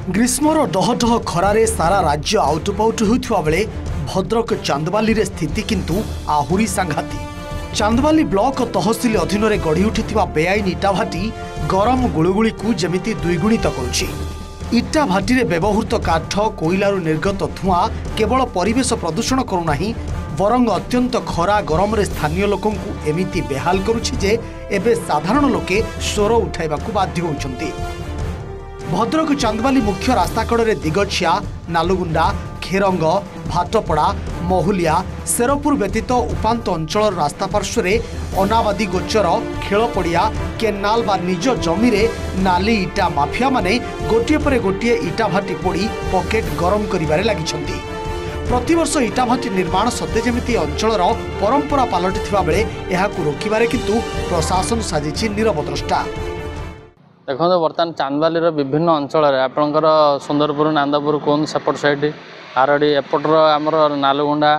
ग्रीष्मर डहडह खरारे सारा राज्य आउटुपाउट होता बेले भद्रक चांदबाली रे स्थिति किंतु आहुरी सांघातिक। चांदबाली ब्लॉक तहसिल अधीन में गढ़ी उठिथिबा बेआईन इटाभाटी गरम गुळुगुळी को जेमिति द्विगुणित करुछि। इटा भाटी रे व्यवहृत काठ कोइलारू निर्गत धुआं केवल परिवेश प्रदूषण करूनाही बरंग अत्यंत खरा गरम रे स्थानीय लोकं को एमिति बेहाल करुछि जे एबे साधारण लोके स्वर उठाइबाकू बाध्य होउछन्ति। भद्रक चांदबाली मुख्य रास्ता कड़े दिगछिया नालुगुंडा खेरंग भाटपड़ा महुलिया शेरपुर व्यतीत उपांत अंचल रास्ता पार्श्व अनाबादी गोचर खेल पड़िया केनाल बा निज जमी रे नाली इटा माफिया माने गोटे पर गोटे इटा भाटी पोड़ी पकेट गरम करिबारे लागिछन्ति। प्रतिवर्ष इटा भाटी निर्माण सत्ते जेमिति अंचलर परंपरा पलटिथिबा बेले एहाकू रोकिबारे किंतु प्रशासन साजिछि नीरवद्रष्टा। देखो बर्तमान चांदबाली विभिन्न अंचल आपणकर सुंदरपुर नांदपुर कौन सेपट साइड आरडी एपटर आमर नालुगुंडा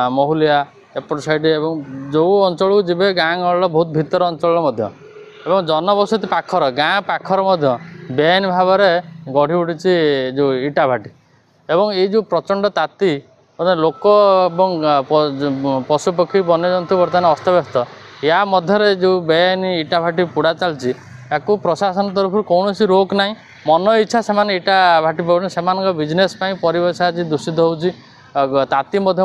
महुलिया एपट साइड एवं जो अंचल को जीवे गाँ गहल बहुत भितर अंचल एवं जनबसति पाखर गाँ पाखर बेआईन भाव में गढ़ी उठी जो इटा भाटी एवं ये जो प्रचंड ताती लोक पशुपक्षी वन्यजंतु बर्तमान अस्तव्यस्त या मध्य जो बेआईन इटा भाटी पोड़ा चलती या प्रशासन तरफ कौन रोक ना मन इच्छा से इटा भाटी पड़े से बिजनेस परिवेश आज दूषित होती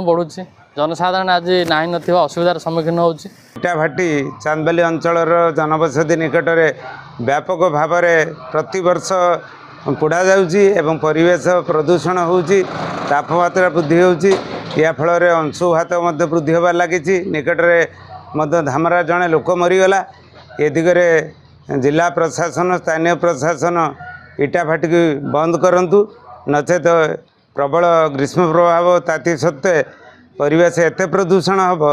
बढ़ुची जनसाधारण आज ना ना असुविधार सम्मुखीन होची। इटा भाटी चांदबाली अंचल जनबसति निकट में व्यापक भाव में प्रति वर्ष पोड़ा जाउची एवं परिवेश प्रदूषण होउची तापमात्रा वृद्धि होउची या फल अंशुघात वृद्धि होबार लगी निकट में धामरा जड़े लोक मरीगला ए दिगरे जिला प्रशासन स्थानीय प्रशासन इटा भाटी की बंद करंतु नचेत प्रबल ग्रीष्म प्रभाव ताती सत्वे परिवेश एते प्रदूषण हम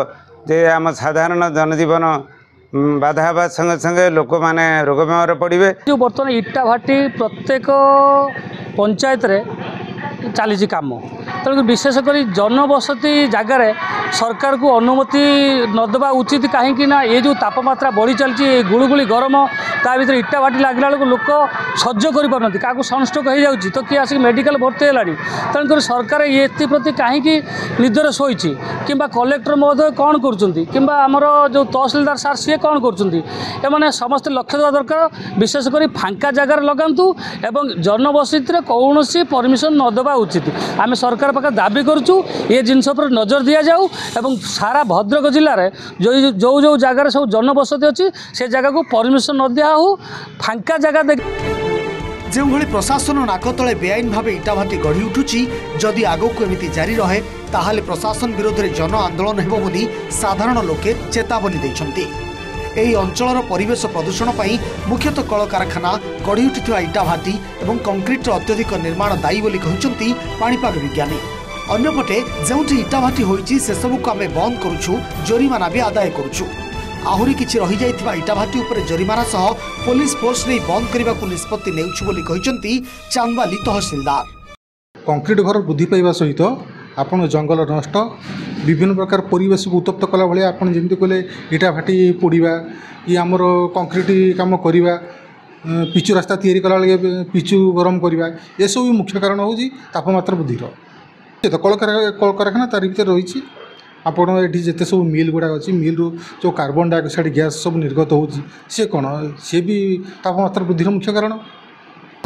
जे आम साधारण जनजीवन बाधा हवा संगे संगे लोक माने रोग बेमार पड़े। जो बर्तमान इटा भाटी प्रत्येक पंचायत रे चली कम तेणुक विशेषकर जनबसति जगार सरकार को अनुमति नदबा उचित कहीं ये जो तापमात्रा बढ़ी चलती गुड़गुड़ी गरम ता भर इटा भाटी लगला बेलू लोक सह्य कर क्या सनस्ट्रोक हो जाऊँगी तो किए आसिक मेडिकल भर्ती है तेणुक सरकार ये प्रति कहीं निदर शोची कि कलेक्टर महोदय कौन करमर जो तहसिलदार सार सी कौन कर समस्त लक्ष्य देवा दरकार विशेषकर फांका जगार लगातु एवं जनबसति कौन परमिशन नदबा उचित आम सरकार पाखे दाबी करुचु ये जिनस पर नजर दि जाऊ एवं सारा भद्रक जिले में जो जो जो जगार सब जनबसति अच्छी से जगह को परमिशन न दिया हो फांका जगह जो भली प्रशासन नाक तले बेआईन भाव इटा भाटी गढ़ी उठुची जदि आगक एमिति जारी रहे ताहाले प्रशासन विरोध में जन आंदोलन हेबो बोली साधारण लोके चेतावनी दैछन्ति। एही अंचलर परिवेश प्रदूषण पई मुख्यतः कल कारखाना गढ़ी उठिथिबा इटा भाटी एवं कंक्रीटर अत्यधिक निर्माण दायी बोली कहिसन्ति पाणीपाग विज्ञानी। अन्यपटे जोंठी इटा भाटी होईची से सबु को आमे बंद करूछु जोरिमाना भी आदाय करूछु। आहुरी किछि रही जाइथिबा इटा भाटी उपरे जोरिमाना सह पुलिस फोर्स नै बंद करबाकू निष्पत्ति नेउछु बोली कहिसन्ति चांदबाली तहसीलदार। कंक्रीट घर वृद्धि पाइबा सहित आपण जंगल नष्ट विभिन्न प्रकार परिवेश को उत्तप्त कला भाई आपन जमी कहले इटा भाटी पोड़ा कि आमर कंक्रीट काम करवा पिचु रास्ता तैयारी कला पिचु गरम करवा ये सब मुख्य कारण हूँ तापमात्रा वृद्धि तो कल कारखाना तार भर रही आपड़ ये जिते सब मिल गुड़ा अच्छी मिल जो कार्बन डाइऑक्साइड गैस सब निर्गत हो सी कौन सी भी तापमात्रा वृद्धि मुख्य कारण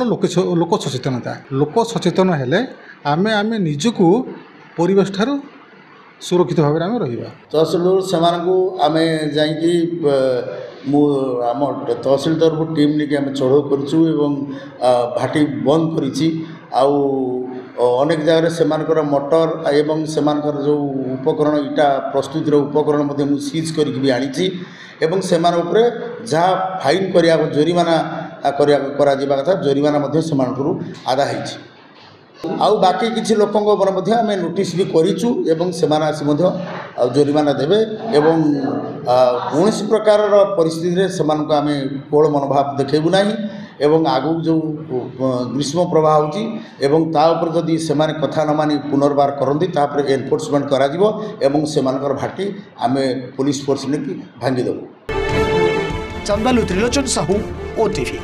लोक सचेतनता लोक सचेतन हेले आमे आमे निजको परिवेश ठारू सुरक्षित भाव में रहा तहसिल से आम जा तहसिल तरफ टीम नहीं आम चढ़ाऊ करूँ भाटी बंद अनेक जगह से मोटर एवं से जो उपकरण इटा प्रस्तुतिर उपकरण सीज करके आनी एवं से जहाँ फाइन करा जोरिमाना कथा जोरिमाना से आदा होती आउ बाकी किसी लोकों आम नोटिस भी करूँ एवं से आसी जोरिमाना देवे एवं कौन प्रकार परिस्थिति से आम कोहल मनोभाव देखू ना एवं आगू जो ग्रीष्म प्रवाह होती जदि से कथा न मानी पुनर्बार करती तापर एनफोर्समेंट करा से भाटी आम पुलिस फोर्स ने भांगी देव। चांदबाली त्रिलोचन साहू, OTV।